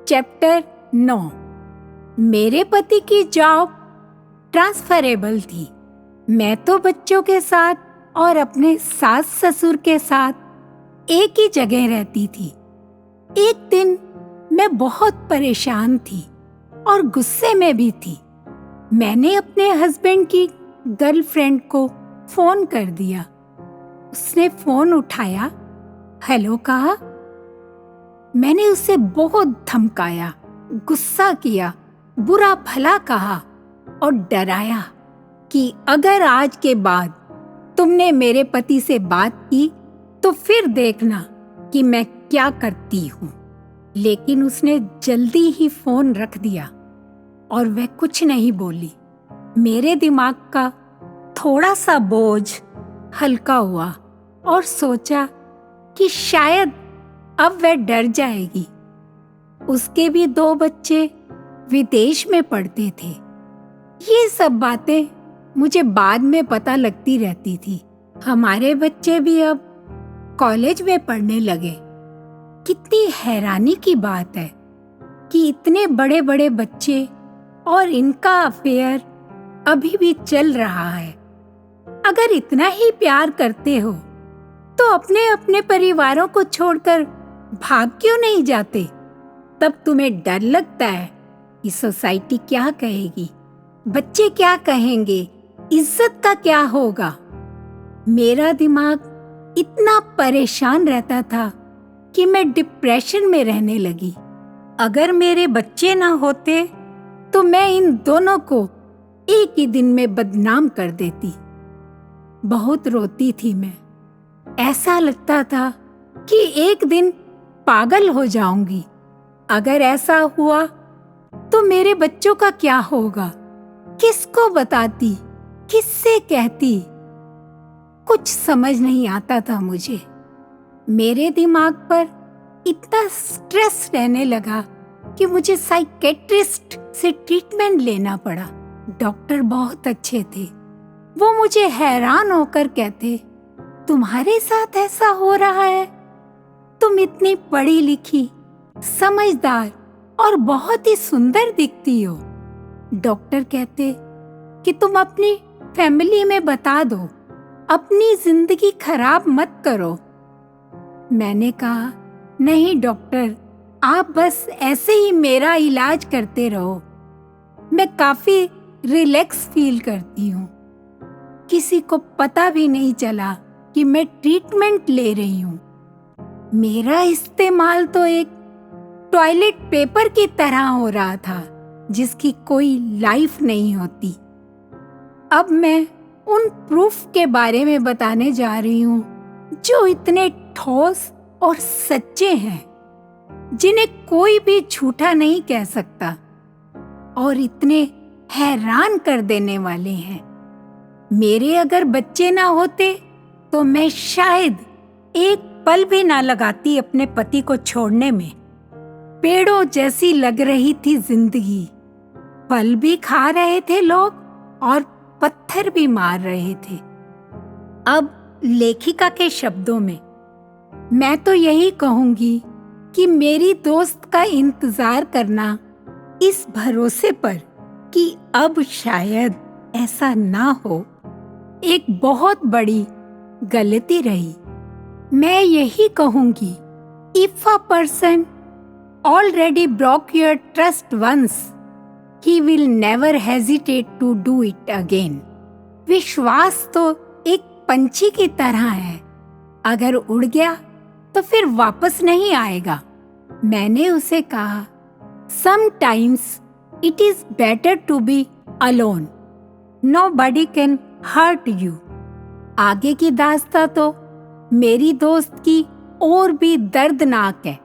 Chapter 9। मेरे पति की जॉब ट्रांसफरेबल थी। मैं तो बच्चों के साथ और अपने सास ससुर के साथ एक ही जगह रहती थी। एक दिन मैं बहुत परेशान थी और गुस्से में भी थी। मैंने अपने हस्बैंड की गर्लफ्रेंड को फोन कर दिया। उसने फोन उठाया, हेलो कहा। मैंने उसे बहुत धमकाया, गुस्सा किया, बुरा भला कहा और डराया कि अगर आज के बाद तुमने मेरे पति से बात की तो फिर देखना कि मैं क्या करती हूँ। लेकिन उसने जल्दी ही फोन रख दिया और वह कुछ नहीं बोली। मेरे दिमाग का थोड़ा सा बोझ हल्का हुआ और सोचा कि शायद अब वह डर जाएगी। उसके भी 2 बच्चे विदेश में पढ़ते थे। ये सब बातें मुझे बाद में पता लगती रहती थी। हमारे बच्चे भी अब कॉलेज में पढ़ने लगे। कितनी हैरानी की बात है कि इतने बड़े बड़े बच्चे और इनका अफेयर अभी भी चल रहा है। अगर इतना ही प्यार करते हो तो अपने अपने परिवारों को छोड़कर भाग क्यों नहीं जाते? तब तुम्हें डर लगता है कि सोसाइटी क्या कहेगी, बच्चे क्या कहेंगे, इज्जत का क्या होगा। मेरा दिमाग इतना परेशान रहता था कि मैं डिप्रेशन में रहने लगी। अगर मेरे बच्चे ना होते तो मैं इन दोनों को एक ही दिन में बदनाम कर देती। बहुत रोती थी मैं। ऐसा लगता था कि एक दिन पागल हो जाऊंगी। अगर ऐसा हुआ तो मेरे बच्चों का क्या होगा? किसको बताती, किससे कहती? कुछ समझ नहीं आता था मुझे। मेरे दिमाग पर इतना स्ट्रेस रहने लगा कि मुझे साइकेट्रिस्ट से ट्रीटमेंट लेना पड़ा। डॉक्टर बहुत अच्छे थे। वो मुझे हैरान होकर कहते, तुम्हारे साथ ऐसा हो रहा है? तुम इतनी पढ़ी लिखी, समझदार और बहुत ही सुंदर दिखती हो। डॉक्टर कहते कि तुम अपनी फैमिली में बता दो, अपनी जिंदगी खराब मत करो। मैंने कहा, नहीं डॉक्टर, आप बस ऐसे ही मेरा इलाज करते रहो। मैं काफी रिलैक्स फील करती हूँ। किसी को पता भी नहीं चला कि मैं ट्रीटमेंट ले रही हूँ। मेरा इस्तेमाल तो एक टॉयलेट पेपर की तरह हो रहा था जिसकी कोई लाइफ नहीं होती। अब मैं उन प्रूफ के बारे में बताने जा रही हूँ जो इतने ठोस और सच्चे हैं, जिन्हें कोई भी झूठा नहीं कह सकता और इतने हैरान कर देने वाले हैं। मेरे अगर बच्चे ना होते तो मैं शायद एक पल भी ना लगाती अपने पति को छोड़ने में। पेड़ों जैसी लग रही थी जिंदगी। फल भी खा रहे थे लोग और पत्थर भी मार रहे थे। अब लेखिका के शब्दों में मैं तो यही कहूंगी कि मेरी दोस्त का इंतजार करना इस भरोसे पर कि अब शायद ऐसा ना हो, एक बहुत बड़ी गलती रही। मैं यही कहूंगी, if a person already broke your trust once, he will never hesitate to do it again. विश्वास तो एक पंछी की तरह है, अगर उड़ गया तो फिर वापस नहीं आएगा। मैंने उसे कहा, sometimes it is better to be alone. Nobody can hurt you. आगे की दास्तां तो मेरी दोस्त की और भी दर्दनाक है।